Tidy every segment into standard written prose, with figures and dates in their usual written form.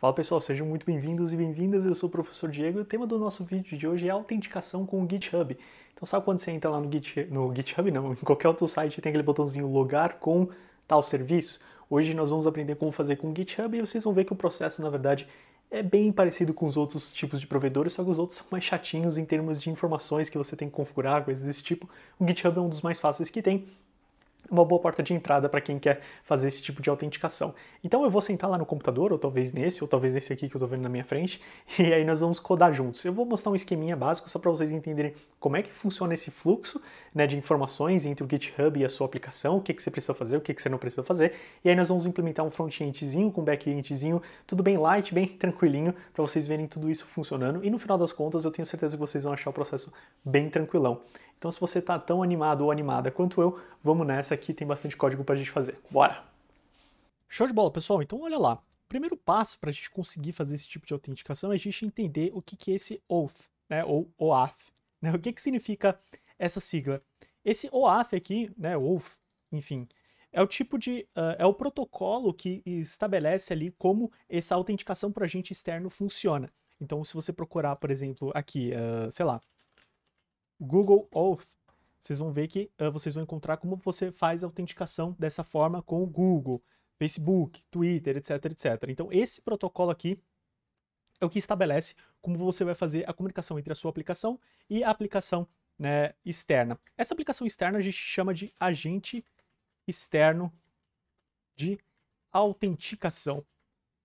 Fala pessoal, sejam muito bem-vindos e bem-vindas, eu sou o professor Diego e o tema do nosso vídeo de hoje é autenticação com o GitHub. Então sabe quando você entra lá no GitHub não, em qualquer outro site tem aquele botãozinho logar com tal serviço? Hoje nós vamos aprender como fazer com o GitHub e vocês vão ver que o processo na verdade é bem parecido com os outros tipos de provedores, só que os outros são mais chatinhos em termos de informações que você tem que configurar, coisas desse tipo. O GitHub é um dos mais fáceis que tem, uma boa porta de entrada para quem quer fazer esse tipo de autenticação. Então eu vou sentar lá no computador, ou talvez nesse aqui que eu estou vendo na minha frente, e aí nós vamos codar juntos. Eu vou mostrar um esqueminha básico só para vocês entenderem como é que funciona esse fluxo, né, de informações entre o GitHub e a sua aplicação, o que você precisa fazer, o que você não precisa fazer, e aí nós vamos implementar um front-endzinho com um back-endzinho, tudo bem light, bem tranquilinho, para vocês verem tudo isso funcionando, e no final das contas eu tenho certeza que vocês vão achar o processo bem tranquilão. Então se você está tão animado ou animada quanto eu, vamos nessa, aqui tem bastante código para a gente fazer. Bora! Show de bola, pessoal. Então olha lá. O primeiro passo para a gente conseguir fazer esse tipo de autenticação é a gente entender o que é esse OAuth, né, ou OAuth. Né? O que significa essa sigla? Esse OAuth aqui, né, OAuth, enfim, é o tipo de, é o protocolo que estabelece ali como essa autenticação para agente externo funciona. Então se você procurar, por exemplo, aqui, sei lá, Google Auth, vocês vão ver que vocês vão encontrar como você faz a autenticação dessa forma com o Google, Facebook, Twitter, etc, etc. Então esse protocolo aqui é o que estabelece como você vai fazer a comunicação entre a sua aplicação e a aplicação, né, externa. Essa aplicação externa a gente chama de agente externo de autenticação.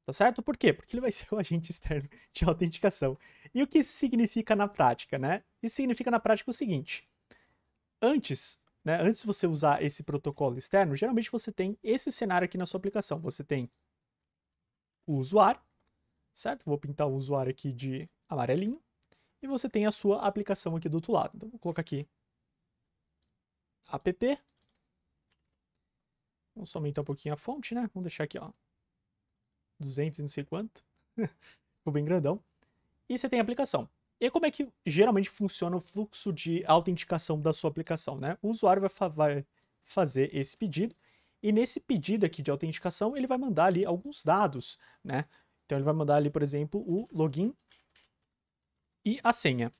Tá certo? Por quê? Porque ele vai ser o agente externo de autenticação. E o que isso significa na prática, né? Isso significa na prática o seguinte: antes, né, antes de você usar esse protocolo externo, geralmente você tem esse cenário aqui na sua aplicação. Você tem o usuário, certo? Vou pintar o usuário aqui de amarelinho. E você tem a sua aplicação aqui do outro lado. Então vou colocar aqui app. Vamos só aumentar um pouquinho a fonte, né? Vamos deixar aqui, ó, 200 e não sei quanto. Ficou bem grandão. E você tem a aplicação. E como é que geralmente funciona o fluxo de autenticação da sua aplicação, né? O usuário vai fazer esse pedido, e nesse pedido aqui de autenticação, ele vai mandar ali alguns dados, né? Então ele vai mandar ali, por exemplo, o login e a senha.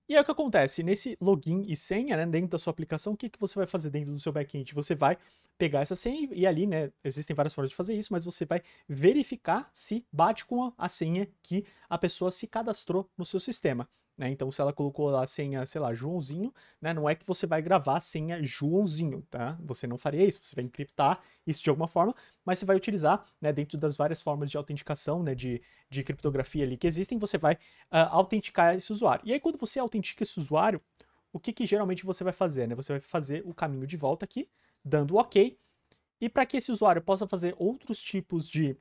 E aí o que acontece? Nesse login e senha, né, dentro da sua aplicação, o que você vai fazer dentro do seu back-end? Você vai pegar essa senha e ali, né, existem várias formas de fazer isso, mas você vai verificar se bate com a senha que a pessoa se cadastrou no seu sistema. Né? Então, se ela colocou a senha, sei lá, Joãozinho, né, não é que você vai gravar a senha Joãozinho, tá? Você não faria isso, você vai encriptar isso de alguma forma, mas você vai utilizar, né, dentro das várias formas de autenticação, né, de criptografia ali que existem, você vai autenticar esse usuário. E aí, quando você autentica esse usuário, o que geralmente você vai fazer? Né? Você vai fazer o caminho de volta aqui, dando OK, e para que esse usuário possa fazer outros tipos de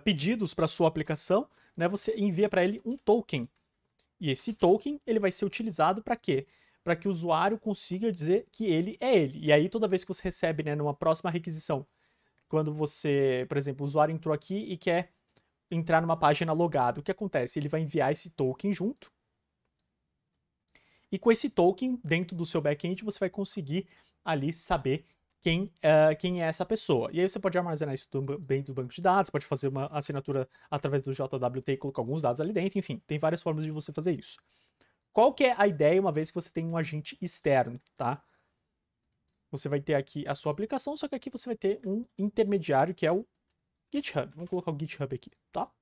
pedidos para sua aplicação, né, você envia para ele um token. E esse token ele vai ser utilizado para quê? Para que o usuário consiga dizer que ele é ele. E aí, toda vez que você recebe, né, numa próxima requisição, quando você, por exemplo, o usuário entrou aqui e quer entrar numa página logada, o que acontece? Ele vai enviar esse token junto. E com esse token, dentro do seu back-end, você vai conseguir ali saber quem é essa pessoa. E aí você pode armazenar isso dentro do banco de dados, pode fazer uma assinatura através do JWT e colocar alguns dados ali dentro, enfim, tem várias formas de você fazer isso. Qual que é a ideia uma vez que você tem um agente externo, tá? Você vai ter aqui a sua aplicação, só que aqui você vai ter um intermediário que é o GitHub. Vamos colocar o GitHub aqui, tá?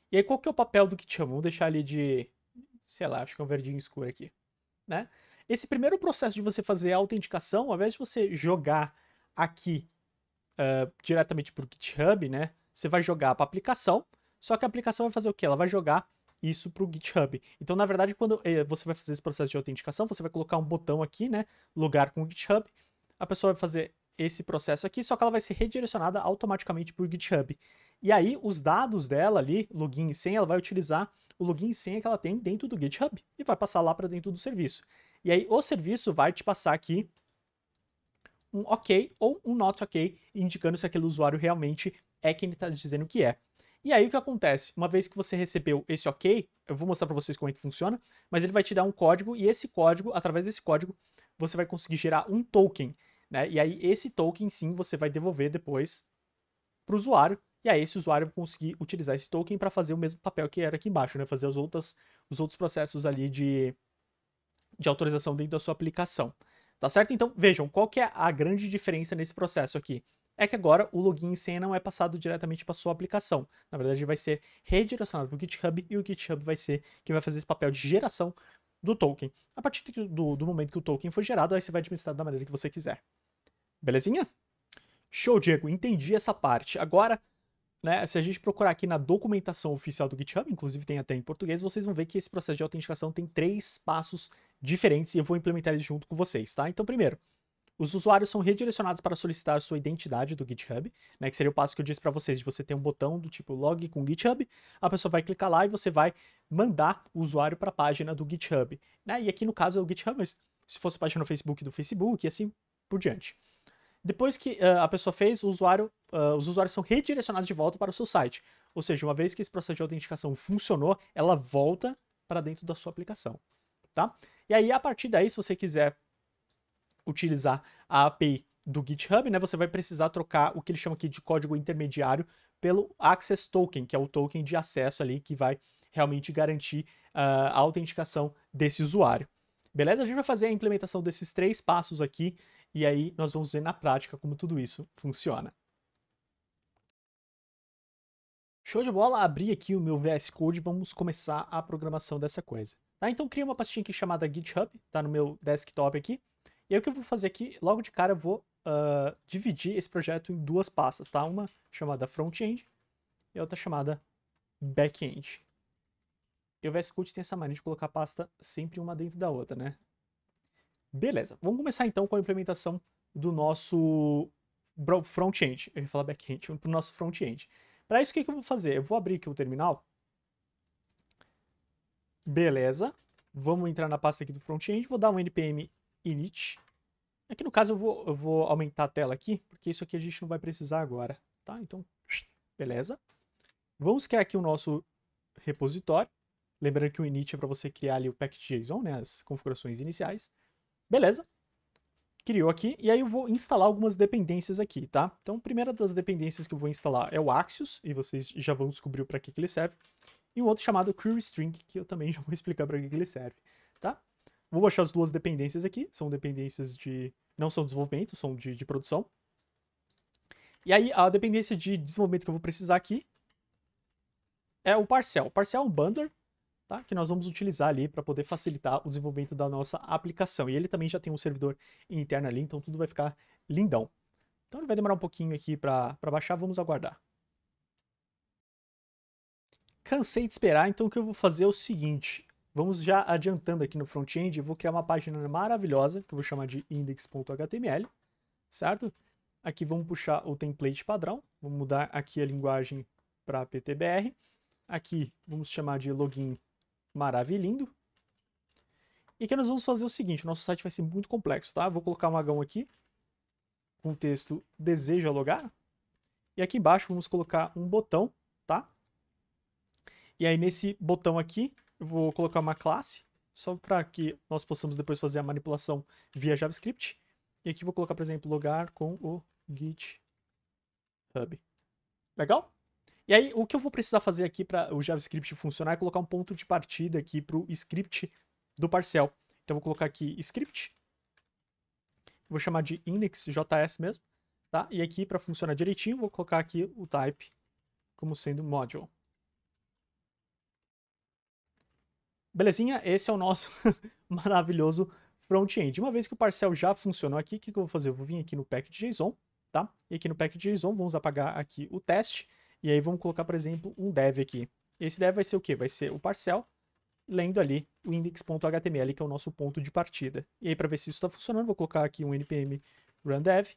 E aí qual que é o papel do GitHub? Vamos deixar ele de, sei lá, acho que é um verdinho escuro aqui, né? Esse primeiro processo de você fazer a autenticação, ao invés de você jogar aqui diretamente para o GitHub, né? Você vai jogar para a aplicação, só que a aplicação vai fazer o quê? Ela vai jogar isso para o GitHub. Então, na verdade, quando você vai fazer esse processo de autenticação, você vai colocar um botão aqui, né? Lugar com o GitHub. A pessoa vai fazer esse processo aqui, só que ela vai ser redirecionada automaticamente para o GitHub. E aí, os dados dela ali, login e senha, ela vai utilizar o login e senha que ela tem dentro do GitHub e vai passar lá para dentro do serviço. E aí, o serviço vai te passar aqui um OK ou um not OK, indicando se aquele usuário realmente é quem ele está dizendo que é. E aí o que acontece? Uma vez que você recebeu esse OK, eu vou mostrar para vocês como é que funciona, mas ele vai te dar um código, e esse código, através desse código, você vai conseguir gerar um token, né? E aí esse token sim você vai devolver depois para o usuário, e aí esse usuário vai conseguir utilizar esse token para fazer o mesmo papel que era aqui embaixo, né? Fazer os outros processos ali de autorização dentro da sua aplicação. Tá certo? Então, vejam, qual que é a grande diferença nesse processo aqui? É que agora o login e senha não é passado diretamente para sua aplicação. Na verdade, vai ser redirecionado para o GitHub e o GitHub vai ser quem vai fazer esse papel de geração do token. A partir do momento que o token for gerado, aí você vai administrar da maneira que você quiser. Belezinha? Show, Diego. Entendi essa parte. Agora, né, se a gente procurar aqui na documentação oficial do GitHub, inclusive tem até em português, vocês vão ver que esse processo de autenticação tem 3 passos diferentes e eu vou implementar eles junto com vocês, tá? Então, primeiro, os usuários são redirecionados para solicitar sua identidade do GitHub, né, que seria o passo que eu disse para vocês, de você ter um botão do tipo log com GitHub, a pessoa vai clicar lá e você vai mandar o usuário para a página do GitHub, né? E aqui no caso é o GitHub, mas se fosse a página no Facebook do Facebook e assim por diante. Depois que a pessoa fez, os usuários são redirecionados de volta para o seu site. Ou seja, uma vez que esse processo de autenticação funcionou, ela volta para dentro da sua aplicação, tá? E aí, a partir daí, se você quiser utilizar a API do GitHub, né, você vai precisar trocar o que eles chamam aqui de código intermediário pelo Access Token, que é o token de acesso ali que vai realmente garantir a autenticação desse usuário. Beleza? A gente vai fazer a implementação desses 3 passos aqui e aí nós vamos ver na prática como tudo isso funciona. Show de bola, abri aqui o meu VS Code e vamos começar a programação dessa coisa. Tá? Então cria uma pastinha aqui chamada GitHub, tá no meu desktop aqui. E aí o que eu vou fazer aqui, logo de cara eu vou dividir esse projeto em 2 pastas, tá? Uma chamada front-end e outra chamada back-end. E o VS Code tem essa mania de colocar a pasta sempre uma dentro da outra, né? Beleza, vamos começar então com a implementação do nosso front-end. Eu ia falar back-end, para o nosso front-end. Para isso, o que eu vou fazer? Eu vou abrir aqui o terminal. Beleza. Vamos entrar na pasta aqui do front-end. Vou dar um npm init. Aqui no caso eu vou aumentar a tela aqui, porque isso aqui a gente não vai precisar agora. Tá? Então, beleza. Vamos criar aqui o nosso repositório. Lembrando que o init é para você criar ali o package.json, né, as configurações iniciais. Beleza. Criou aqui, e aí eu vou instalar algumas dependências aqui, tá? Então, a primeira das dependências que eu vou instalar é o Axios, e vocês já vão descobrir para que ele serve. E um outro chamado QueryString, que eu também já vou explicar para que ele serve, tá? Vou baixar as 2 dependências aqui, são dependências de... não são desenvolvimento, são de produção. E aí, a dependência de desenvolvimento que eu vou precisar aqui é o Parcel. O Parcel é um bundler, tá? Que nós vamos utilizar ali para poder facilitar o desenvolvimento da nossa aplicação. E ele também já tem um servidor interno ali, então tudo vai ficar lindão. Então ele vai demorar um pouquinho aqui para baixar, vamos aguardar. Cansei de esperar, então o que eu vou fazer é o seguinte. Vamos já adiantando aqui no front-end, eu vou criar uma página maravilhosa, que eu vou chamar de index.html, certo? Aqui vamos puxar o template padrão, vamos mudar aqui a linguagem para PTBR. Aqui vamos chamar de login maravilhindo. E aqui nós vamos fazer o seguinte, o nosso site vai ser muito complexo, tá? Vou colocar um agão aqui, com o texto deseja logar. E aqui embaixo vamos colocar um botão, tá? E aí nesse botão aqui, eu vou colocar uma classe, só para que nós possamos depois fazer a manipulação via JavaScript. E aqui vou colocar, por exemplo, logar com o GitHub. Legal? E aí, o que eu vou precisar fazer aqui para o JavaScript funcionar é colocar um ponto de partida aqui para o script do Parcel. Então, eu vou colocar aqui script. Vou chamar de index.js mesmo, tá? E aqui, para funcionar direitinho, vou colocar aqui o type como sendo module. Belezinha? Esse é o nosso maravilhoso front-end. Uma vez que o Parcel já funcionou aqui, o que eu vou fazer? Eu vou vir aqui no package.json, tá? E aqui no package.json, vamos apagar aqui o teste. E aí vamos colocar, por exemplo, um dev aqui. Esse dev vai ser o quê? Vai ser o Parcel, lendo ali o index.html, que é o nosso ponto de partida. E aí, para ver se isso está funcionando, vou colocar aqui um npm run dev.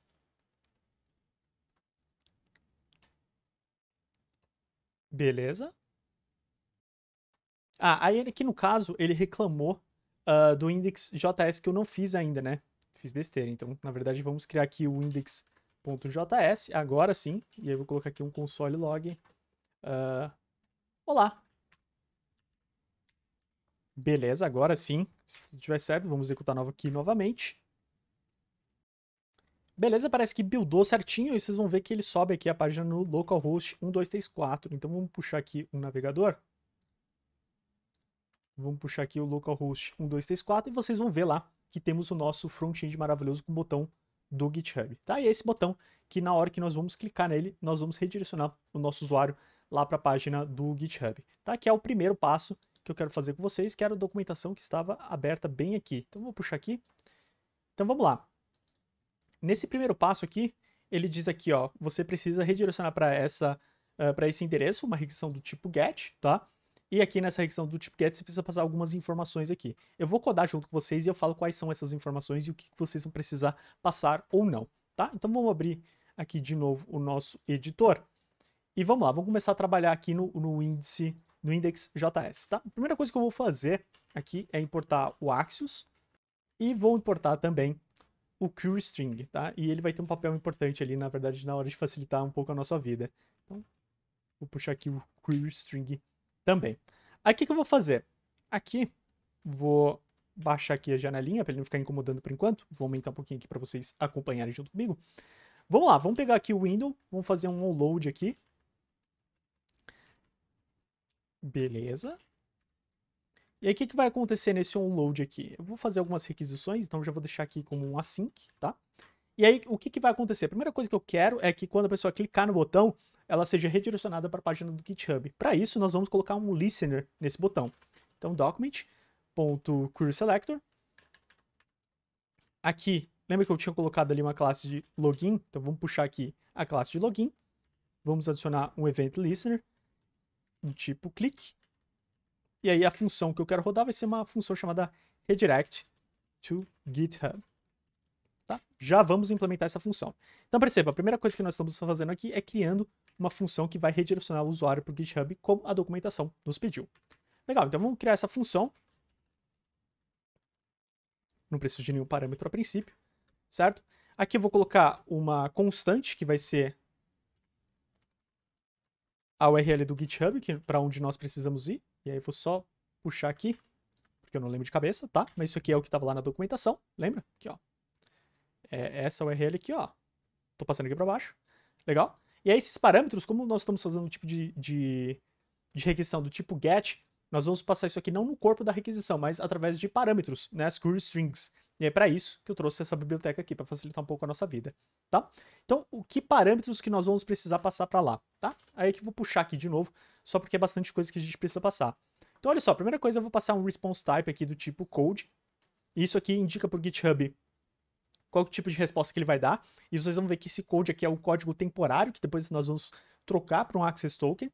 Beleza. Ah, aí aqui no caso, ele reclamou do index.js que eu não fiz ainda, né? Fiz besteira. Então, na verdade, vamos criar aqui o index.js, agora sim. E aí eu vou colocar aqui um console log. Olá. Beleza, agora sim. Se tudo estiver certo, vamos executar aqui novamente. Beleza, parece que buildou certinho e vocês vão ver que ele sobe aqui a página no localhost 1234. Então vamos puxar aqui um navegador. Vamos puxar aqui o localhost 1234 e vocês vão ver lá que temos o nosso front-end maravilhoso com o botão do GitHub, tá? E é esse botão que na hora que nós vamos clicar nele, nós vamos redirecionar o nosso usuário lá para a página do GitHub, tá? Que é o primeiro passo que eu quero fazer com vocês, que era a documentação que estava aberta bem aqui. Então vou puxar aqui. Então vamos lá. Nesse primeiro passo aqui, ele diz aqui, ó, você precisa redirecionar para esse endereço uma requisição do tipo GET, tá? E aqui nessa requisição do tipo GET você precisa passar algumas informações aqui. Eu vou codar junto com vocês e eu falo quais são essas informações e o que vocês vão precisar passar ou não, tá? Então vamos abrir aqui de novo o nosso editor. E vamos lá, vamos começar a trabalhar aqui no index.js, tá? A primeira coisa que eu vou fazer aqui é importar o Axios e vou importar também o queryString, tá? E ele vai ter um papel importante ali, na verdade, na hora de facilitar um pouco a nossa vida. Então, vou puxar aqui o queryString também. Aí o que eu vou fazer? Aqui, vou baixar aqui a janelinha para ele não ficar incomodando por enquanto. Vou aumentar um pouquinho aqui para vocês acompanharem junto comigo. Vamos lá, vamos pegar aqui o window, vamos fazer um load aqui. Beleza. E aí o que vai acontecer nesse onload aqui? Eu vou fazer algumas requisições, então já vou deixar aqui como um async, tá? E aí o que vai acontecer? A primeira coisa que eu quero é que quando a pessoa clicar no botão, ela seja redirecionada para a página do GitHub. Para isso, nós vamos colocar um listener nesse botão. Então, document.querySelector. Aqui, lembra que eu tinha colocado ali uma classe de login? Então, vamos puxar aqui a classe de login. Vamos adicionar um event listener do tipo click. E aí a função que eu quero rodar vai ser uma função chamada redirect to GitHub. Tá? Já vamos implementar essa função. Então perceba, a primeira coisa que nós estamos fazendo aqui é criando uma função que vai redirecionar o usuário para o GitHub como a documentação nos pediu. Legal, então vamos criar essa função. Não preciso de nenhum parâmetro a princípio, certo? Aqui eu vou colocar uma constante que vai ser a URL do GitHub, que para onde nós precisamos ir. E aí eu vou só puxar aqui, porque eu não lembro de cabeça, tá? Mas isso aqui é o que estava lá na documentação, lembra? Aqui, ó. É essa URL aqui, ó. Tô passando aqui para baixo. Legal? E aí esses parâmetros, como nós estamos fazendo um tipo de requisição do tipo get, nós vamos passar isso aqui não no corpo da requisição, mas através de parâmetros, né? As queryStrings. E é para isso que eu trouxe essa biblioteca aqui, para facilitar um pouco a nossa vida, tá? Então, que parâmetros que nós vamos precisar passar para lá, tá? Aí que eu vou puxar aqui de novo, só porque é bastante coisa que a gente precisa passar. Então, olha só, a primeira coisa eu vou passar um response type aqui do tipo code. Isso aqui indica para o GitHub qual tipo de resposta que ele vai dar. E vocês vão ver que esse code aqui é o código temporário, que depois nós vamos trocar para um access token.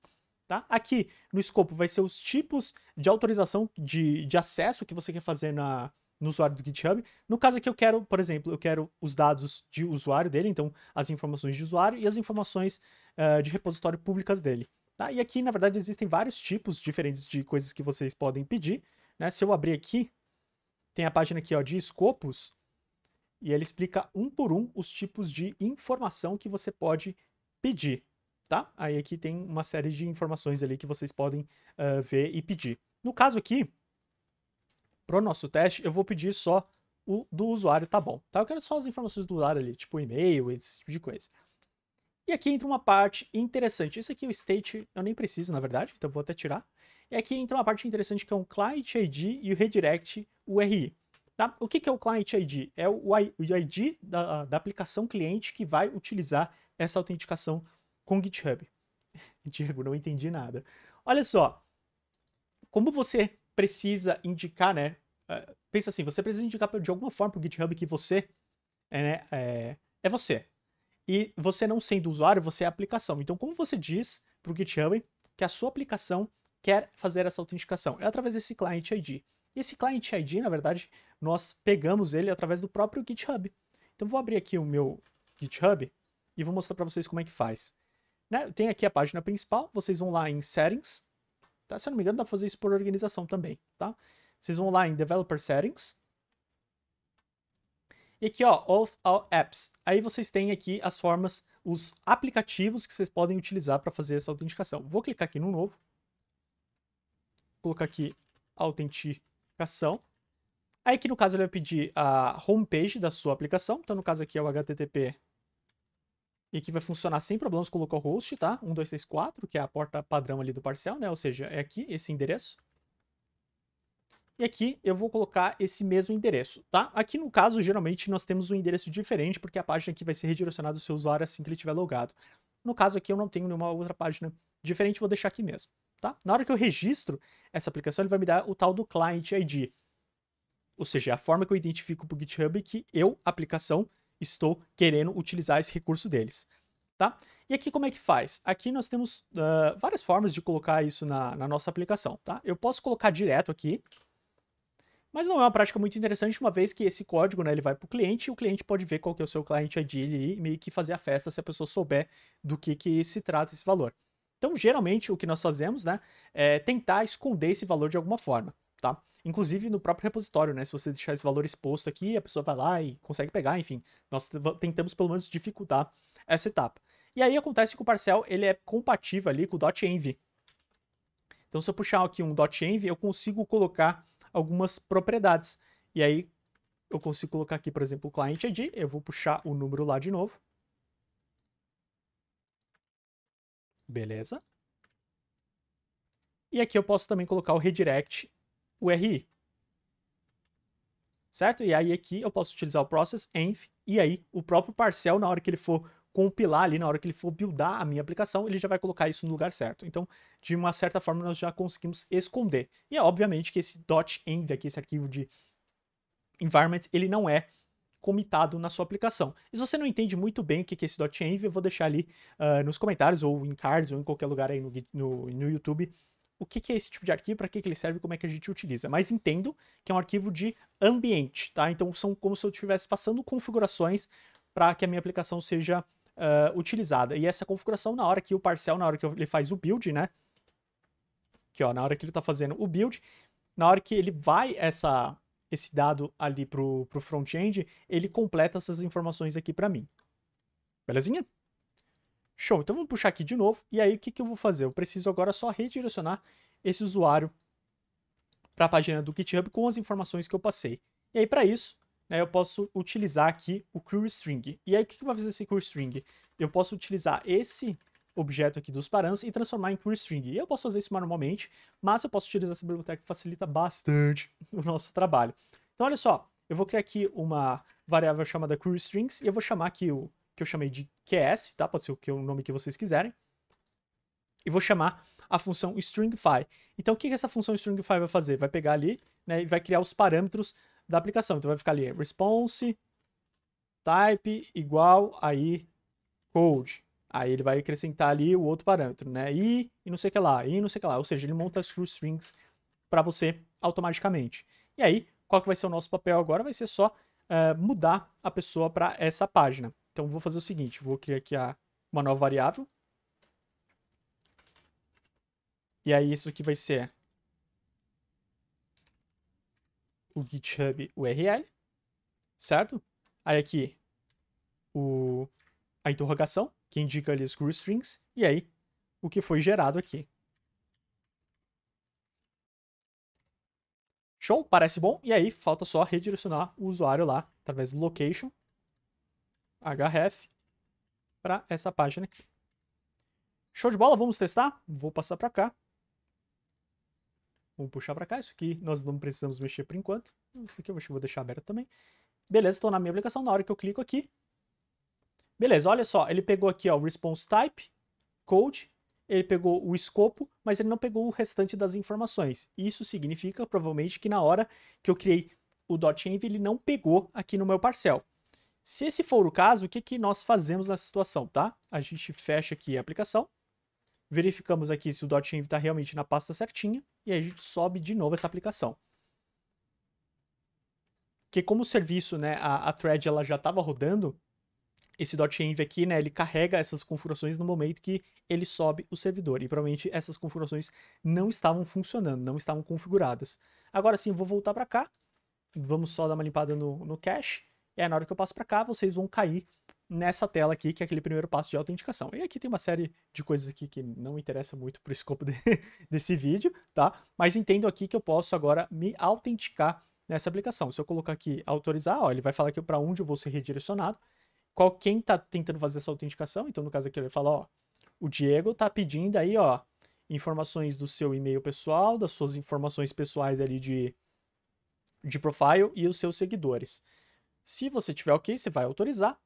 Tá? Aqui no escopo vai ser os tipos de autorização de acesso que você quer fazer no usuário do GitHub. No caso aqui eu quero, por exemplo, eu quero os dados de usuário dele, então as informações de usuário e as informações de repositório públicas dele. Tá? E aqui, na verdade, existem vários tipos diferentes de coisas que vocês podem pedir. Né? Se eu abrir aqui, tem a página aqui ó, de escopos, e ele explica um por um os tipos de informação que você pode pedir. Tá? Aí aqui tem uma série de informações ali que vocês podem ver e pedir. No caso aqui, para o nosso teste, eu vou pedir só o do usuário, tá bom. Tá? Eu quero só as informações do usuário ali, tipo e-mail, esse tipo de coisa. E aqui entra uma parte interessante. Isso aqui, o state, eu nem preciso, na verdade, então eu vou até tirar. E aqui entra uma parte interessante que é um client ID e o redirect URI. Tá? O que é o client ID? É o ID da aplicação cliente que vai utilizar essa autenticação com o GitHub. Diego, não entendi nada. Olha só, como você precisa indicar, né? Pensa assim, você precisa indicar de alguma forma para o GitHub que você é você. E você não sendo usuário, você é a aplicação. Então, como você diz para o GitHub que a sua aplicação quer fazer essa autenticação? É através desse client ID. E esse client ID, na verdade, nós pegamos ele através do próprio GitHub. Então, vou abrir aqui o meu GitHub e vou mostrar para vocês como é que faz. Né? Tem aqui a página principal, vocês vão lá em Settings. Tá? Se eu não me engano, dá para fazer isso por organização também. Tá? Vocês vão lá em Developer Settings. E aqui, ó, All Apps. Aí vocês têm aqui as formas, os aplicativos que vocês podem utilizar para fazer essa autenticação. Vou clicar aqui no novo. Vou colocar aqui autenticação. Aí aqui no caso ele vai pedir a homepage da sua aplicação, então no caso aqui é o HTTP, e aqui vai funcionar sem problemas com o localhost, tá? 1234, que é a porta padrão ali do Parcel, né? Ou seja, é aqui esse endereço. E aqui eu vou colocar esse mesmo endereço, tá? Aqui no caso, geralmente, nós temos um endereço diferente, porque a página aqui vai ser redirecionada ao seu usuário assim que ele estiver logado. No caso aqui, eu não tenho nenhuma outra página diferente, vou deixar aqui mesmo, tá? Na hora que eu registro essa aplicação, ele vai me dar o tal do Client ID. Ou seja, é a forma que eu identifico para o GitHub que eu, aplicação, estou querendo utilizar esse recurso deles, tá? E aqui como é que faz? Aqui nós temos várias formas de colocar isso na nossa aplicação, tá? Eu posso colocar direto aqui, mas não é uma prática muito interessante, uma vez que esse código, né, ele vai para o cliente e o cliente pode ver qual que é o seu client ID e meio que fazer a festa se a pessoa souber do que se trata esse valor. Então, geralmente, o que nós fazemos, né, é tentar esconder esse valor de alguma forma, tá? Inclusive no próprio repositório, né, se você deixar esse valor exposto aqui, a pessoa vai lá e consegue pegar, enfim. Nós tentamos, pelo menos, dificultar essa etapa. E aí acontece que o Parcel, ele é compatível ali com o .env. Então, se eu puxar aqui um .env, eu consigo colocar algumas propriedades. E aí, eu consigo colocar aqui, por exemplo, o Client ID. Eu vou puxar o número lá de novo. Beleza. E aqui eu posso também colocar o redirect URI. Certo? E aí aqui eu posso utilizar o process env. E aí, o próprio Parcel, na hora que ele for compilar ali, na hora que ele for buildar a minha aplicação, ele já vai colocar isso no lugar certo. Então, de uma certa forma, nós já conseguimos esconder. E é obviamente que esse .env aqui, esse arquivo de environment, ele não é comitado na sua aplicação. E se você não entende muito bem o que é esse .env, eu vou deixar ali nos comentários, ou em cards, ou em qualquer lugar aí no YouTube, o que é esse tipo de arquivo, para que ele serve e como é que a gente utiliza. Mas entendo que é um arquivo de ambiente, tá? Então são como se eu estivesse passando configurações para que a minha aplicação seja utilizada. E essa configuração, na hora que o Parcel, na hora que ele faz o build, né? Aqui, ó, na hora que ele está fazendo o build, na hora que ele vai esse dado ali pro front-end, ele completa essas informações aqui para mim. Belezinha? Show, então vamos puxar aqui de novo, e aí o que eu vou fazer? Eu preciso agora só redirecionar esse usuário para a página do GitHub com as informações que eu passei. E aí para isso, né, eu posso utilizar aqui o queryString. E aí o que vai fazer esse queryString? Eu posso utilizar esse objeto aqui dos params e transformar em queryString. E eu posso fazer isso manualmente, mas eu posso utilizar essa biblioteca que facilita bastante o nosso trabalho. Então olha só, eu vou criar aqui uma variável chamada queryStrings e eu vou chamar aqui o que eu chamei de QS, tá? Pode ser o nome que vocês quiserem. E vou chamar a função stringify. Então o que essa função stringify vai fazer? Vai pegar ali, né, e vai criar os parâmetros da aplicação. Então vai ficar ali response type igual aí code. Aí ele vai acrescentar ali o outro parâmetro, né? E não sei o que lá, e não sei o que lá. Ou seja, ele monta as strings para você automaticamente. E aí, qual que vai ser o nosso papel agora? Vai ser só mudar a pessoa para essa página. Então vou fazer o seguinte, vou criar aqui uma nova variável. E aí isso aqui vai ser o GitHub URL, certo? Aí aqui a interrogação, que indica ali os querystrings, e aí o que foi gerado aqui. Show? Parece bom? E aí falta só redirecionar o usuário lá, através do location, href, para essa página aqui. Show de bola? Vamos testar? Vou passar para cá. Vamos puxar para cá. Isso aqui nós não precisamos mexer por enquanto. Isso aqui eu vou deixar aberto também. Beleza, estou na minha aplicação. Na hora que eu clico aqui. Beleza, olha só. Ele pegou aqui ó, o response type, code. Ele pegou o escopo, mas ele não pegou o restante das informações. Isso significa, provavelmente, que na hora que eu criei o .env, ele não pegou aqui no meu Parcel. Se esse for o caso, o que nós fazemos nessa situação, tá? A gente fecha aqui a aplicação. Verificamos aqui se o .env está realmente na pasta certinha. E aí a gente sobe de novo essa aplicação. Porque como o serviço, né, a thread ela já estava rodando, esse .env aqui, né, ele carrega essas configurações no momento que ele sobe o servidor. E provavelmente essas configurações não estavam funcionando, não estavam configuradas. Agora sim, eu vou voltar para cá. Vamos só dar uma limpada no cache. E aí na hora que eu passo para cá, vocês vão cair nessa tela aqui, que é aquele primeiro passo de autenticação. E aqui tem uma série de coisas aqui que não interessa muito pro escopo desse vídeo, tá? Mas entendo aqui que eu posso agora me autenticar nessa aplicação. Se eu colocar aqui autorizar, ó, ele vai falar aqui para onde eu vou ser redirecionado, quem está tentando fazer essa autenticação. Então, no caso aqui, ele fala, ó, o Diego está pedindo aí, ó, informações do seu e-mail pessoal, das suas informações pessoais ali de profile e os seus seguidores. Se você tiver ok, você vai autorizar.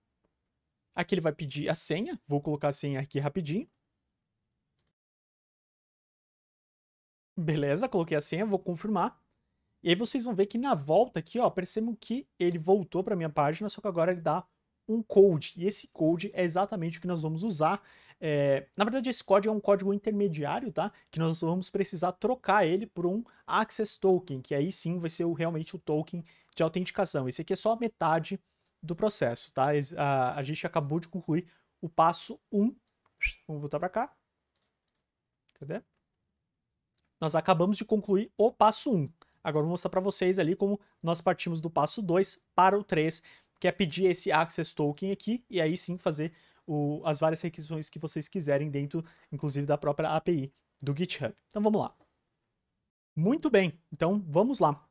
Aqui ele vai pedir a senha. Vou colocar a senha aqui rapidinho. Beleza, coloquei a senha, vou confirmar. E aí vocês vão ver que na volta aqui, ó, percebam que ele voltou para minha página, só que agora ele dá um code. E esse code é exatamente o que nós vamos usar. Na verdade, esse código é um código intermediário, tá? Que nós vamos precisar trocar ele por um Access Token, que aí sim vai ser realmente o token de autenticação. Esse aqui é só a metade do processo, tá? A gente acabou de concluir o passo 1. Vamos voltar para cá. Cadê? Nós acabamos de concluir o passo 1. Agora vou mostrar para vocês ali como nós partimos do passo 2 para o 3, que é pedir esse Access Token aqui, e aí sim fazer as várias requisições que vocês quiserem dentro, inclusive, da própria API do GitHub. Então vamos lá. Muito bem, então vamos lá.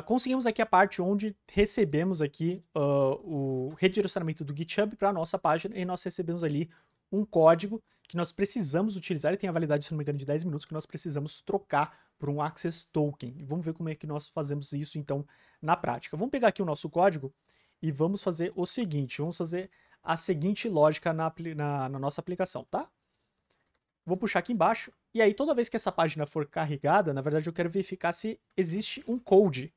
Conseguimos aqui a parte onde recebemos aqui o redirecionamento do GitHub para a nossa página, e nós recebemos ali um código que nós precisamos utilizar, e tem a validade, se não me engano, de 10 minutos, que nós precisamos trocar por um Access Token. E vamos ver como é que nós fazemos isso, então, na prática. Vamos pegar aqui o nosso código e vamos fazer o seguinte, vamos fazer a seguinte lógica na nossa aplicação, tá? Vou puxar aqui embaixo, e aí toda vez que essa página for carregada, na verdade eu quero verificar se existe um code,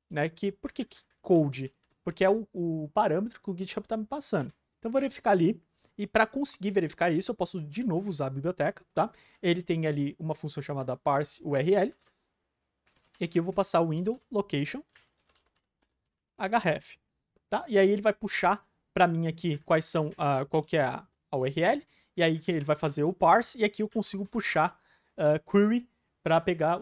né? Por que code? Porque é o parâmetro que o GitHub está me passando. Então eu vou verificar ali, e para conseguir verificar isso, eu posso de novo usar a biblioteca, tá? Ele tem ali uma função chamada parse URL, e aqui eu vou passar o window location href, tá? E aí ele vai puxar para mim aqui qual que é a URL, e aí que ele vai fazer o parse, e aqui eu consigo puxar query para pegar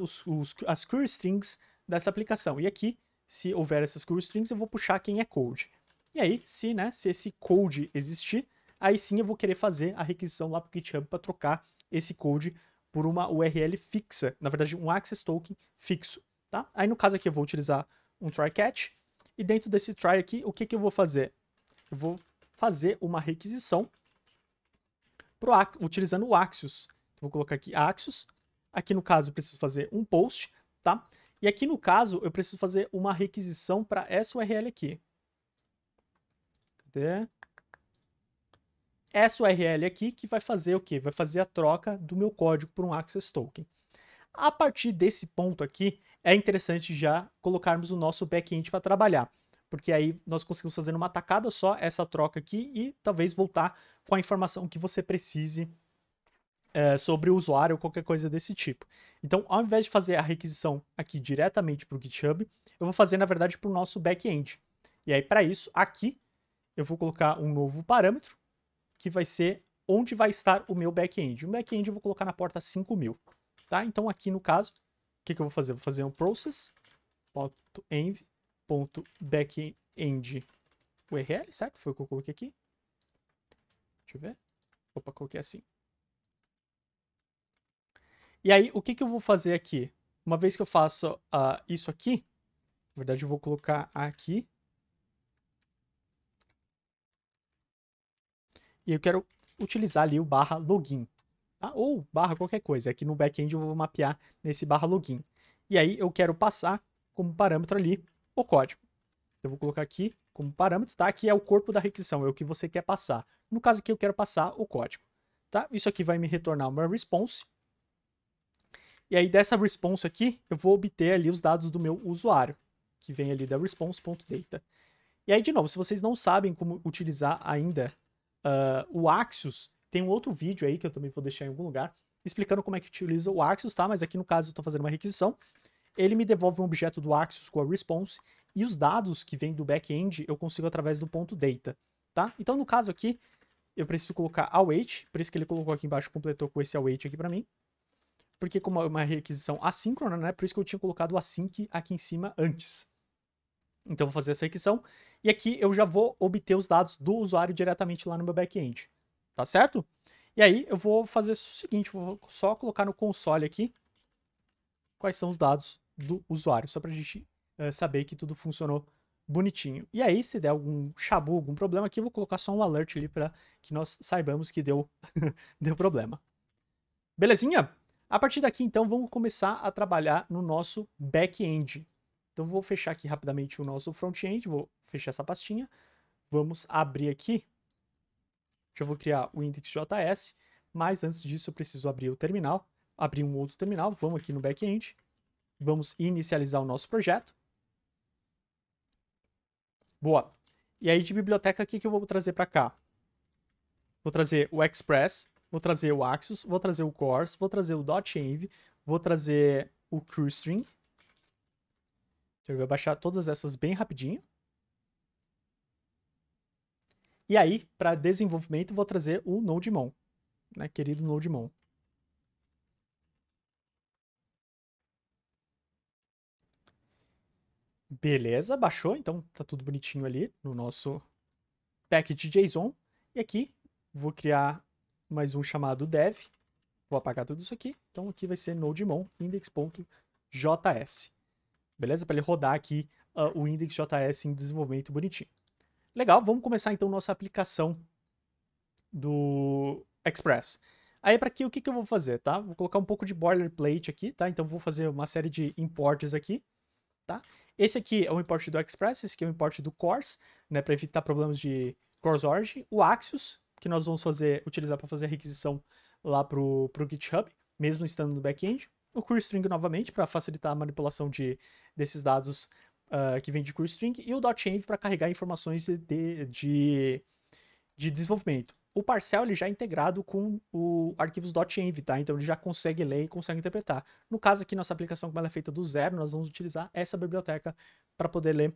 as query strings dessa aplicação. E aqui, se houver essas query strings, eu vou puxar quem é code. E aí, se esse code existir, aí sim eu vou querer fazer a requisição lá para o GitHub para trocar esse code por uma URL fixa, na verdade um Access Token fixo, tá? Aí no caso aqui eu vou utilizar um try catch, e dentro desse try aqui, o que eu vou fazer? Eu vou fazer uma requisição utilizando o Axios. Então, vou colocar aqui Axios. Aqui no caso eu preciso fazer um post, tá? E aqui no caso eu preciso fazer uma requisição para essa URL aqui. Cadê? Essa URL aqui que vai fazer o quê? Vai fazer a troca do meu código por um Access Token. A partir desse ponto aqui, é interessante já colocarmos o nosso back-end para trabalhar, porque aí nós conseguimos fazer numa tacada só essa troca aqui e talvez voltar com a informação que você precise sobre o usuário ou qualquer coisa desse tipo. Então, ao invés de fazer a requisição aqui diretamente para o GitHub, eu vou fazer, na verdade, para o nosso back-end. E aí, para isso, aqui, eu vou colocar um novo parâmetro, que vai ser onde vai estar o meu back-end. O back-end eu vou colocar na porta 5000. Tá? Então, aqui no caso, o que eu vou fazer? Vou fazer um process.env.backend URL, certo? Foi o que eu coloquei aqui. Deixa eu ver. Opa, coloquei assim. E aí, o que eu vou fazer aqui? Uma vez que eu faço isso aqui, na verdade eu vou colocar aqui. E eu quero utilizar ali o /login. Tá? Ou / qualquer coisa. Aqui no back-end eu vou mapear nesse /login. E aí eu quero passar como parâmetro ali o código. Eu vou colocar aqui como parâmetro, tá? Aqui é o corpo da requisição, é o que você quer passar. No caso aqui eu quero passar o código. Tá? Isso aqui vai me retornar uma response. E aí dessa response aqui, eu vou obter ali os dados do meu usuário, que vem ali da response.data. E aí, de novo, se vocês não sabem como utilizar ainda o Axios, tem um outro vídeo aí que eu também vou deixar em algum lugar, explicando como é que utiliza o Axios, tá? Mas aqui no caso eu estou fazendo uma requisição. Ele me devolve um objeto do Axios com a response, e os dados que vêm do back-end eu consigo através do ponto .data, tá? Então, no caso aqui, eu preciso colocar await, por isso que ele colocou aqui embaixo, completou com esse await aqui para mim. Porque como é uma requisição assíncrona, né? Por isso que eu tinha colocado o async aqui em cima antes. Então, eu vou fazer essa requisição. E aqui eu já vou obter os dados do usuário diretamente lá no meu back-end. Tá certo? E aí eu vou fazer o seguinte, vou só colocar no console aqui quais são os dados do usuário, só pra gente saber que tudo funcionou bonitinho. E aí, se der algum chabu, algum problema aqui, eu vou colocar só um alert ali para que nós saibamos que deu, deu problema. Belezinha? A partir daqui, então, vamos começar a trabalhar no nosso back-end. Então, vou fechar aqui rapidamente o nosso front-end, vou fechar essa pastinha. Vamos abrir aqui. Já vou criar o index.js, mas antes disso eu preciso abrir o terminal, abrir um outro terminal. Vamos aqui no back-end, vamos inicializar o nosso projeto. Boa. E aí de biblioteca, o que eu vou trazer para cá? Vou trazer o Express, vou trazer o Axios, vou trazer o Course, vou trazer o .env, vou trazer o QString. Então eu vou baixar todas essas bem rapidinho. E aí, para desenvolvimento, vou trazer o NodeMon, né, querido NodeMon. Beleza, baixou, então tá tudo bonitinho ali no nosso package.json. E aqui, vou criar mais um chamado dev. Vou apagar tudo isso aqui. Então aqui vai ser NodeMon index.js. Beleza? Para ele rodar aqui o index.js em desenvolvimento bonitinho. Legal, vamos começar então nossa aplicação do Express. Aí para aqui o que eu vou fazer, tá? Vou colocar um pouco de boilerplate aqui, tá? Então vou fazer uma série de imports aqui, tá? Esse aqui é o import do Express, esse aqui é o import do Course, né, para evitar problemas de Course Origin. O Axios, que nós vamos utilizar para fazer a requisição lá pro GitHub, mesmo estando no back-end. O QString novamente, para facilitar a manipulação desses dados que vem de QString. E o .env para carregar informações de desenvolvimento. O Parcel ele já é integrado com o arquivos .env, tá? Então ele já consegue ler e consegue interpretar. No caso aqui, nossa aplicação, como ela é feita do zero, nós vamos utilizar essa biblioteca para poder ler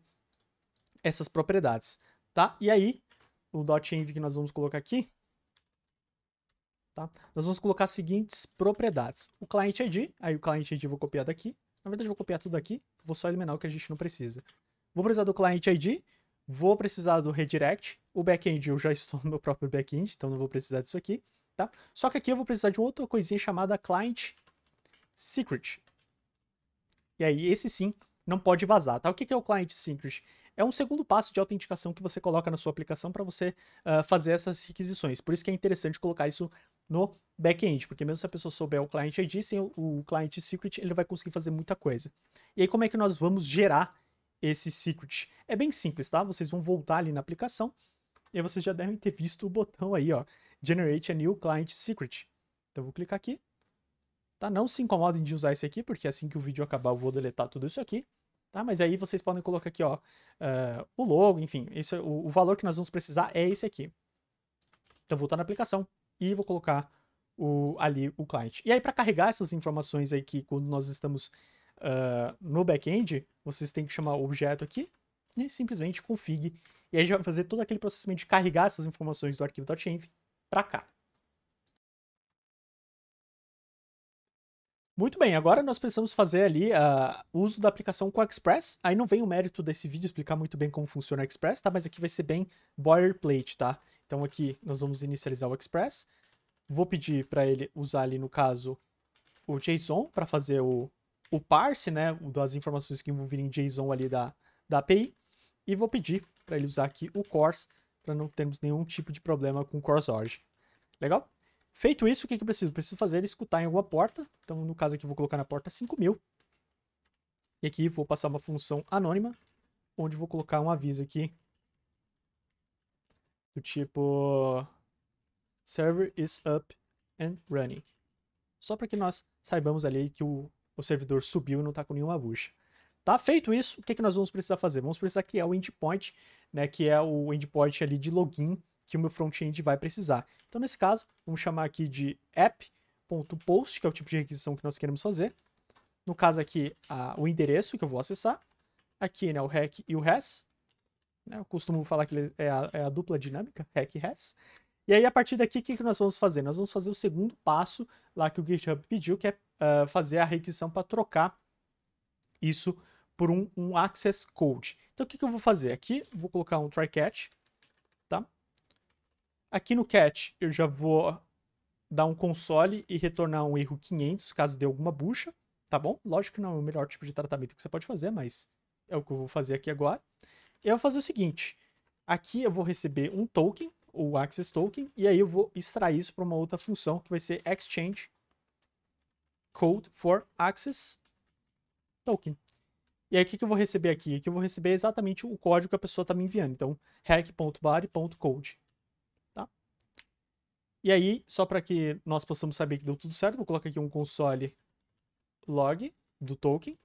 essas propriedades, tá? E aí, o .env que nós vamos colocar aqui, tá? Nós vamos colocar as seguintes propriedades. O client ID, aí o client ID eu vou copiar daqui. Na verdade, eu vou copiar tudo aqui, vou só eliminar o que a gente não precisa. Vou precisar do client ID, vou precisar do redirect. O back-end eu já estou no meu próprio back-end, então não vou precisar disso aqui, tá? Só que aqui eu vou precisar de outra coisinha chamada client secret. E aí, esse sim, não pode vazar, tá? O que é o client secret? É um segundo passo de autenticação que você coloca na sua aplicação para você fazer essas requisições. Por isso que é interessante colocar isso no back-end, porque mesmo se a pessoa souber o client ID, sem o client secret, ele vai conseguir fazer muita coisa. E aí, como é que nós vamos gerar esse secret? É bem simples, tá? Vocês vão voltar ali na aplicação, e aí vocês já devem ter visto o botão aí, ó, Generate a New Client Secret. Então eu vou clicar aqui, tá? Não se incomodem de usar esse aqui, porque assim que o vídeo acabar eu vou deletar tudo isso aqui, tá? Mas aí vocês podem colocar aqui, ó, o logo, enfim, o valor que nós vamos precisar é esse aqui. Então vou voltar na aplicação e vou colocar ali o client. E aí para carregar essas informações aí que quando nós estamos no back-end, vocês têm que chamar o objeto aqui e simplesmente config. E aí já vai fazer todo aquele processamento de carregar essas informações do arquivo .env para cá. Muito bem, agora nós precisamos fazer ali o uso da aplicação com o Express. Aí não vem o mérito desse vídeo explicar muito bem como funciona o Express, tá? Mas aqui vai ser bem boilerplate, tá? Então aqui nós vamos inicializar o Express. Vou pedir para ele usar ali, no caso, o JSON para fazer o parse, né? Das informações que vão vir em JSON ali da API. E vou pedir para ele usar aqui o Course para não termos nenhum tipo de problema com o Course Origin. Legal? Feito isso, o que eu preciso? Preciso fazer ele escutar em alguma porta. Então, no caso aqui, eu vou colocar na porta 5000. E aqui vou passar uma função anônima, onde vou colocar um aviso aqui do tipo server is up and running. Só para que nós saibamos ali que o servidor subiu e não está com nenhuma bucha. Tá? Feito isso, o que nós vamos precisar fazer? Vamos precisar criar o endpoint, né, que é o endpoint ali de login que o meu front-end vai precisar. Então, nesse caso, vamos chamar aqui de app.post, que é o tipo de requisição que nós queremos fazer. No caso aqui, o endereço que eu vou acessar. Aqui, né, o hack e o res. Eu costumo falar que é a dupla dinâmica, hack e res. E aí, a partir daqui, o que nós vamos fazer? Nós vamos fazer o segundo passo lá que o GitHub pediu, que é fazer a requisição para trocar isso por um access code. Então, o que eu vou fazer? Aqui, vou colocar um try catch, tá? Aqui no catch, eu já vou dar um console e retornar um erro 500, caso dê alguma bucha, tá bom? Lógico que não é o melhor tipo de tratamento que você pode fazer, mas É o que eu vou fazer aqui agora. Eu vou fazer o seguinte. Aqui eu vou receber um token, o Access Token, e aí eu vou extrair isso para uma outra função, que vai ser Exchange Code for Access Token. E aí o que eu vou receber aqui? Aqui eu vou receber exatamente o código que a pessoa está me enviando. Então, hack.body.code. Tá? E aí, só para que nós possamos saber que deu tudo certo, vou colocar aqui um console log do token.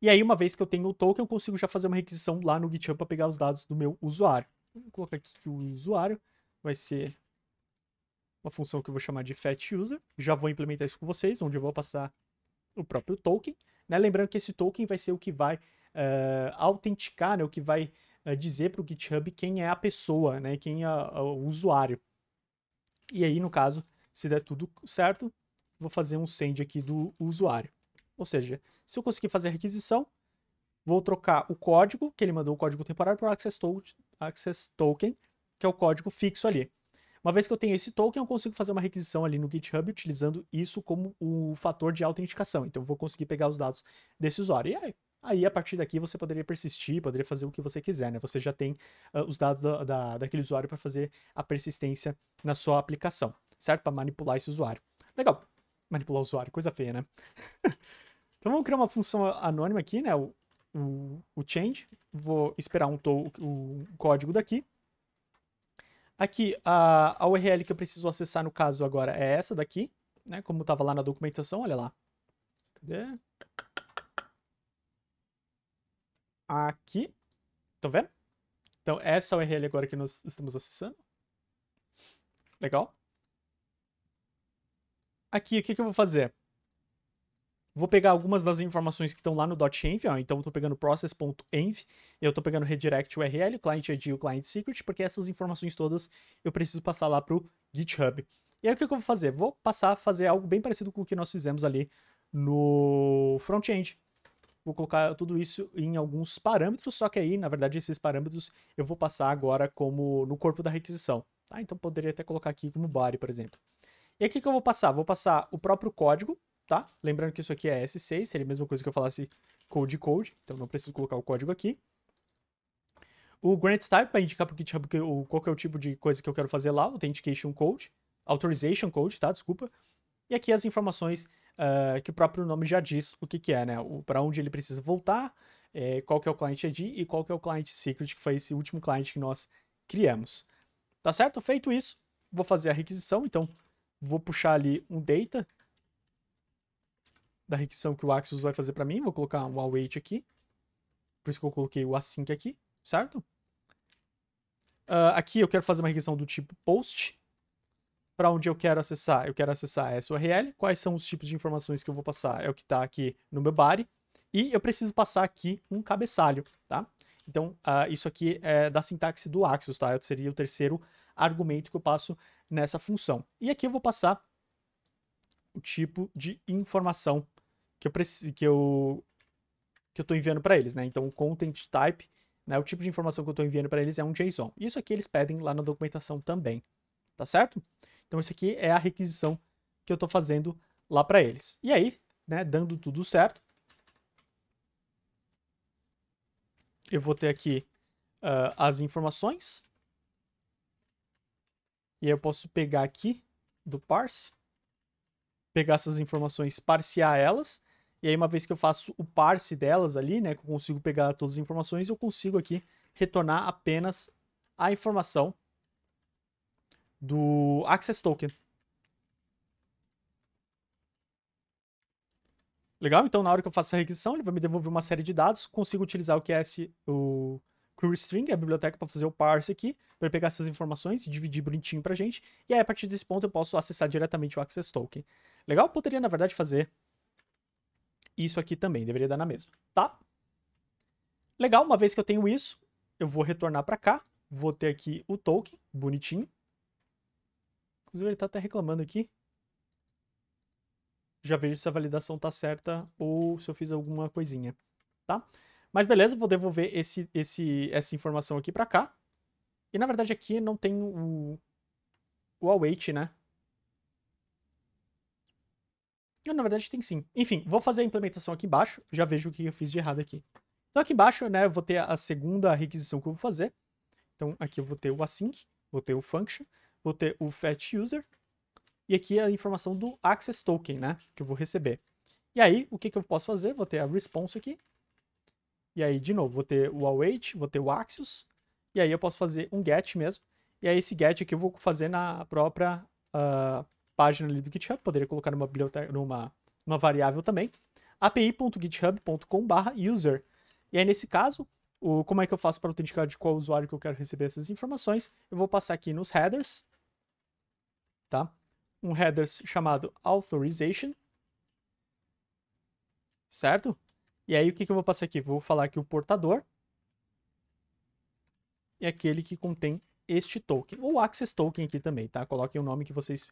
E aí, uma vez que eu tenho o token, eu consigo já fazer uma requisição lá no GitHub para pegar os dados do meu usuário. Vou colocar aqui que o usuário vai ser uma função que eu vou chamar de fetchUser. Já vou implementar isso com vocês, onde eu vou passar o próprio token. Né? Lembrando que esse token vai ser o que vai autenticar, né? O que vai dizer para o GitHub quem é a pessoa, né? Quem é o usuário. E aí, no caso, se der tudo certo, vou fazer um send aqui do usuário. Ou seja, se eu conseguir fazer a requisição, vou trocar o código, que ele mandou o código temporário, por Access Token, que é o código fixo ali. Uma vez que eu tenho esse token, eu consigo fazer uma requisição ali no GitHub utilizando isso como o fator de autenticação. Então, eu vou conseguir pegar os dados desse usuário. E aí, a partir daqui, você poderia persistir, poderia fazer o que você quiser, né? Você já tem os dados daquele usuário para fazer a persistência na sua aplicação, certo? Para manipular esse usuário. Legal. Manipular o usuário, coisa feia, né? Então, vamos criar uma função anônima aqui, né? O change. Vou esperar o código daqui. Aqui, a URL que eu preciso acessar, no caso, agora é essa daqui, né? Como estava lá na documentação, olha lá. Cadê? Aqui. Estão vendo? Então, essa é a URL agora que nós estamos acessando. Legal. Aqui, o que eu vou fazer? Vou pegar algumas das informações que estão lá no .env, ó. Então eu estou pegando process.env, eu estou pegando redirect URL, client ID e o client secret, porque essas informações todas eu preciso passar lá para o GitHub. E aí o que eu vou fazer? Vou passar a fazer algo bem parecido com o que nós fizemos ali no front-end. Vou colocar tudo isso em alguns parâmetros, só que aí, na verdade, esses parâmetros eu vou passar agora como no corpo da requisição. Tá? Então poderia até colocar aqui como body, por exemplo. E aqui que eu vou passar? Vou passar o próprio código, tá? Lembrando que isso aqui é S6, seria a mesma coisa que eu falasse code, então não preciso colocar o código aqui. O grant type para indicar para o GitHub qual que é o tipo de coisa que eu quero fazer lá, authentication code, authorization code, tá? Desculpa. E aqui as informações que o próprio nome já diz o que é, né? Para onde ele precisa voltar, qual que é o client ID e qual que é o client secret, que foi esse último client que nós criamos. Tá certo? Feito isso, vou fazer a requisição, então vou puxar ali um data da requisição que o Axios vai fazer para mim. Vou colocar um await aqui. Por isso que eu coloquei o async aqui, certo? Aqui eu quero fazer uma requisição do tipo post. Para onde eu quero acessar? Eu quero acessar essa URL. Quais são os tipos de informações que eu vou passar? É o que está aqui no meu body. E eu preciso passar aqui um cabeçalho, tá? Então, isso aqui é da sintaxe do Axios, tá? Seria o terceiro argumento que eu passo nessa função. E aqui eu vou passar o tipo de informação que eu estou enviando para eles, né? Então, o content type, né? O tipo de informação que eu estou enviando para eles é um JSON. Isso aqui eles pedem lá na documentação também, tá certo? Então, isso aqui é a requisição que eu estou fazendo lá para eles. E aí, né? Dando tudo certo, eu vou ter aqui as informações. E aí eu posso pegar aqui do parse, pegar essas informações, parsear elas. E aí, uma vez que eu faço o parse delas ali, né, que eu consigo pegar todas as informações, eu consigo aqui retornar apenas a informação do Access Token. Legal? Então, na hora que eu faço a requisição, ele vai me devolver uma série de dados, consigo utilizar o que é o query string, a biblioteca, para fazer o parse aqui, para pegar essas informações e dividir bonitinho pra gente. E aí, a partir desse ponto, eu posso acessar diretamente o Access Token. Legal? Poderia, na verdade, fazer isso aqui também, deveria dar na mesma, tá? Legal, uma vez que eu tenho isso, eu vou retornar para cá, vou ter aqui o token, bonitinho. Inclusive ele tá até reclamando aqui. Já vejo se a validação tá certa ou se eu fiz alguma coisinha, tá? Mas beleza, vou devolver essa informação aqui para cá. E na verdade aqui não tem o await, né? Na verdade tem sim. Enfim, vou fazer a implementação aqui embaixo, já vejo o que eu fiz de errado aqui. Então aqui embaixo, né, eu vou ter a segunda requisição que eu vou fazer. Então aqui eu vou ter o async, vou ter o function, vou ter o fetch user, e aqui a informação do access token, né, que eu vou receber. E aí, o que eu posso fazer? Vou ter a response aqui. E aí, de novo, vou ter o await, vou ter o axios. E aí eu posso fazer um get mesmo. E aí esse get aqui eu vou fazer na própria página ali do GitHub. Poderia colocar numa biblioteca, numa variável também. api.github.com/user. E aí, nesse caso, como é que eu faço para autenticar de qual usuário que eu quero receber essas informações? Eu vou passar aqui nos headers, tá? Um header chamado authorization, certo? E aí, o que eu vou passar aqui? Vou falar que o portador é aquele que contém este token, ou access token aqui também, tá? Coloquem o nome que vocês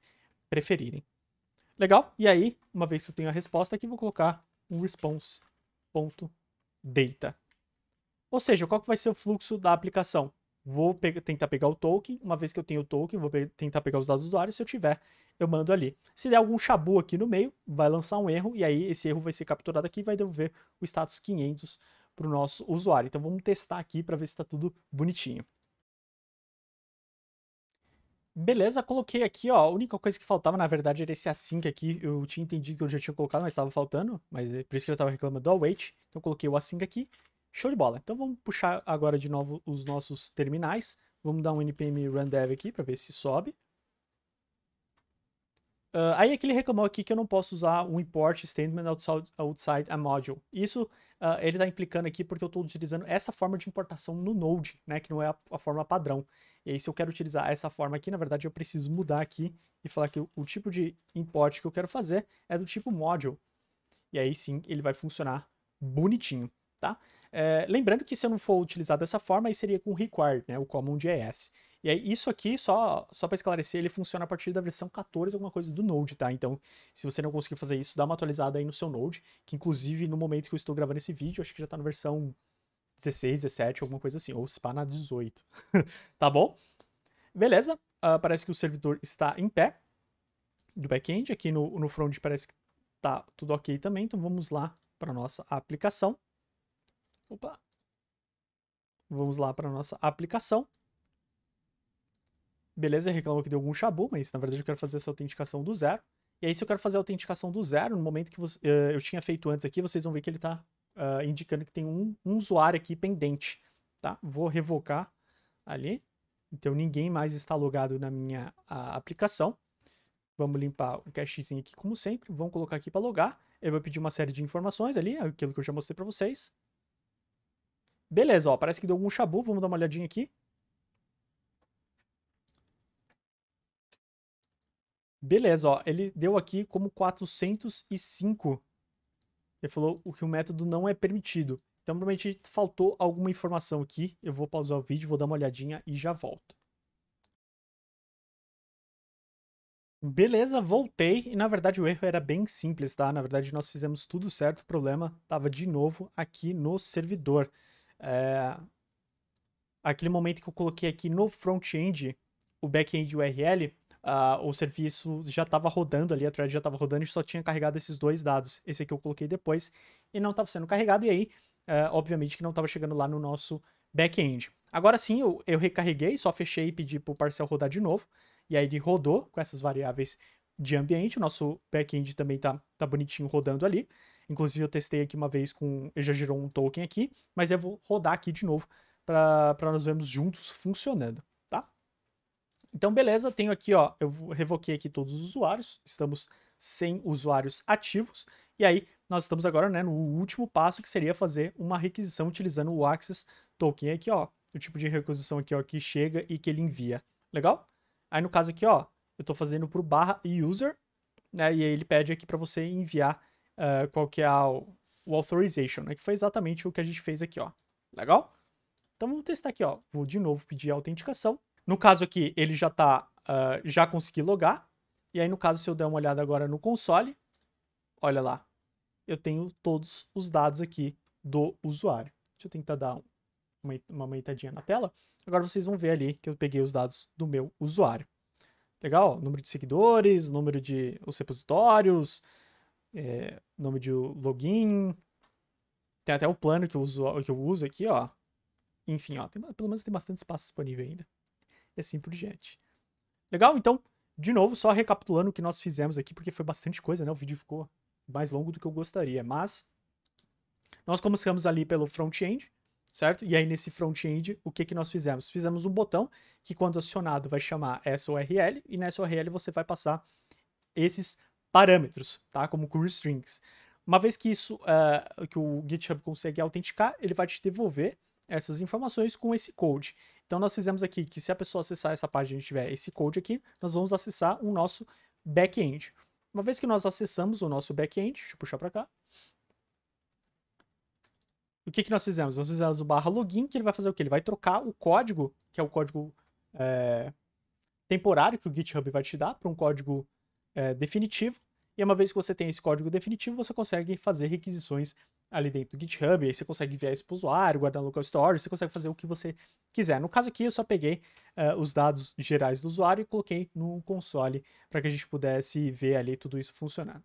preferirem. Legal? E aí, uma vez que eu tenho a resposta aqui, vou colocar um response.data. Ou seja, qual que vai ser o fluxo da aplicação? Vou tentar pegar o token, uma vez que eu tenho o token, vou tentar pegar os dados do usuário, se eu tiver, eu mando ali. Se der algum chabu aqui no meio, vai lançar um erro, e aí esse erro vai ser capturado aqui e vai devolver o status 500 para o nosso usuário. Então vamos testar aqui para ver se está tudo bonitinho. Beleza, coloquei aqui, ó, a única coisa que faltava, na verdade, era esse async aqui, eu tinha entendido que eu já tinha colocado, mas estava faltando, mas é por isso que eu estava reclamando do await, então eu coloquei o async aqui, show de bola. Então vamos puxar agora de novo os nossos terminais, vamos dar um npm run dev aqui para ver se sobe. Aí aqui ele reclamou aqui que eu não posso usar um import statement outside a module. Isso ele está implicando aqui porque eu estou utilizando essa forma de importação no Node, né, que não é a forma padrão. E aí se eu quero utilizar essa forma aqui, na verdade eu preciso mudar aqui e falar que o tipo de import que eu quero fazer é do tipo module. E aí sim ele vai funcionar bonitinho, tá? Lembrando que se eu não for utilizar dessa forma, aí seria com required, né, o common.js. E aí isso aqui, só para esclarecer, ele funciona a partir da versão 14, alguma coisa do Node, tá? Então, se você não conseguir fazer isso, dá uma atualizada aí no seu Node, que inclusive no momento que eu estou gravando esse vídeo, acho que já tá na versão 16, 17, alguma coisa assim, ou se pá na 18. Tá bom? Beleza, parece que o servidor está em pé do back-end, aqui no front parece que tá tudo ok também, então vamos lá para nossa aplicação. Opa! Vamos lá para nossa aplicação. Beleza, reclamou que deu algum chabu, mas na verdade eu quero fazer essa autenticação do zero. E aí, se eu quero fazer a autenticação do zero, no momento que eu tinha feito antes aqui, vocês vão ver que ele está indicando que tem um usuário aqui pendente. Tá? Vou revocar ali. Então, ninguém mais está logado na minha aplicação. Vamos limpar o cachezinho aqui, como sempre. Vamos colocar aqui para logar. Ele vai pedir uma série de informações ali, aquilo que eu já mostrei para vocês. Beleza, ó, parece que deu algum chabu. Vamos dar uma olhadinha aqui. Beleza, ó, ele deu aqui como 405. Ele falou que o método não é permitido. Então, provavelmente faltou alguma informação aqui. Eu vou pausar o vídeo, vou dar uma olhadinha e já volto. Beleza, voltei. E na verdade o erro era bem simples, tá? Na verdade nós fizemos tudo certo. O problema estava de novo aqui no servidor. Aquele momento que eu coloquei aqui no front-end, o back-end URL, o serviço já estava rodando ali, a thread já estava rodando e só tinha carregado esses dois dados. Esse aqui eu coloquei depois e não estava sendo carregado, e aí, obviamente, que não estava chegando lá no nosso back-end. Agora sim, eu recarreguei, só fechei e pedi para o parcel rodar de novo, e aí ele rodou com essas variáveis de ambiente. O nosso back-end também tá bonitinho rodando ali. Inclusive, eu testei aqui uma vez ele já gerou um token aqui, mas eu vou rodar aqui de novo para nós vermos juntos funcionando, tá? Então, beleza, tenho aqui, ó, eu revoquei aqui todos os usuários, estamos sem usuários ativos, e aí nós estamos agora, né, no último passo, que seria fazer uma requisição utilizando o access token aqui, ó, o tipo de requisição aqui, ó, que chega e que ele envia, legal? Aí no caso aqui, ó, eu tô fazendo pro /user, né, e aí ele pede aqui para você enviar qual que é o authorization, né, que foi exatamente o que a gente fez aqui, ó, legal? Então vamos testar aqui, ó. Vou de novo pedir a autenticação. No caso aqui, ele já já consegui logar. E aí, no caso, se eu der uma olhada agora no console, olha lá, eu tenho todos os dados aqui do usuário. Deixa eu tentar dar uma aumentadinha na tela. Agora vocês vão ver ali que eu peguei os dados do meu usuário. Legal? Número de seguidores, número de os repositórios, nome de login, tem até o plano que eu uso aqui, ó. Enfim, ó, pelo menos tem bastante espaço disponível ainda. E assim por diante. Legal? Então, de novo, só recapitulando o que nós fizemos aqui, porque foi bastante coisa, né? O vídeo ficou mais longo do que eu gostaria, mas nós começamos ali pelo front-end, certo? E aí nesse front-end, o que que nós fizemos? Fizemos um botão que quando acionado vai chamar essa URL e nessa URL você vai passar esses parâmetros, tá? Como query strings. Uma vez que isso, que o GitHub consegue autenticar, ele vai te devolver essas informações com esse code. Então nós fizemos aqui que se a pessoa acessar essa página e tiver esse code aqui, nós vamos acessar o nosso back-end. Uma vez que nós acessamos o nosso back-end, deixa eu puxar para cá. O que que nós fizemos? Nós fizemos o /login, que ele vai fazer o quê? Ele vai trocar o código, que é o código temporário que o GitHub vai te dar, para um código definitivo. E uma vez que você tem esse código definitivo, você consegue fazer requisições ali dentro do GitHub, aí você consegue enviar isso para o usuário, guardar no local storage, você consegue fazer o que você quiser. No caso aqui, eu só peguei os dados gerais do usuário e coloquei no console para que a gente pudesse ver ali tudo isso funcionando.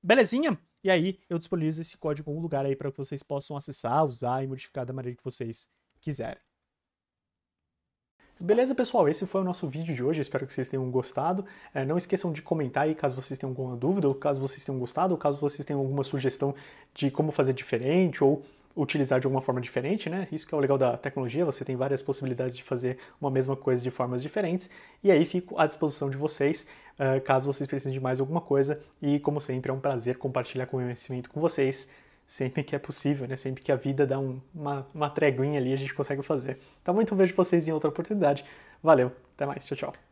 Belezinha? E aí eu disponibilizo esse código em algum lugar aí para que vocês possam acessar, usar e modificar da maneira que vocês quiserem. Beleza, pessoal? Esse foi o nosso vídeo de hoje. Espero que vocês tenham gostado. Não esqueçam de comentar aí caso vocês tenham alguma dúvida, ou caso vocês tenham gostado, ou caso vocês tenham alguma sugestão de como fazer diferente, ou utilizar de alguma forma diferente, né? Isso que é o legal da tecnologia, você tem várias possibilidades de fazer uma mesma coisa de formas diferentes. E aí fico à disposição de vocês, caso vocês precisem de mais alguma coisa. E como sempre, é um prazer compartilhar conhecimento com vocês. Sempre que é possível, né? Sempre que a vida dá uma treguinha ali, a gente consegue fazer. Então, muito vejo vocês em outra oportunidade. Valeu, até mais, tchau, tchau.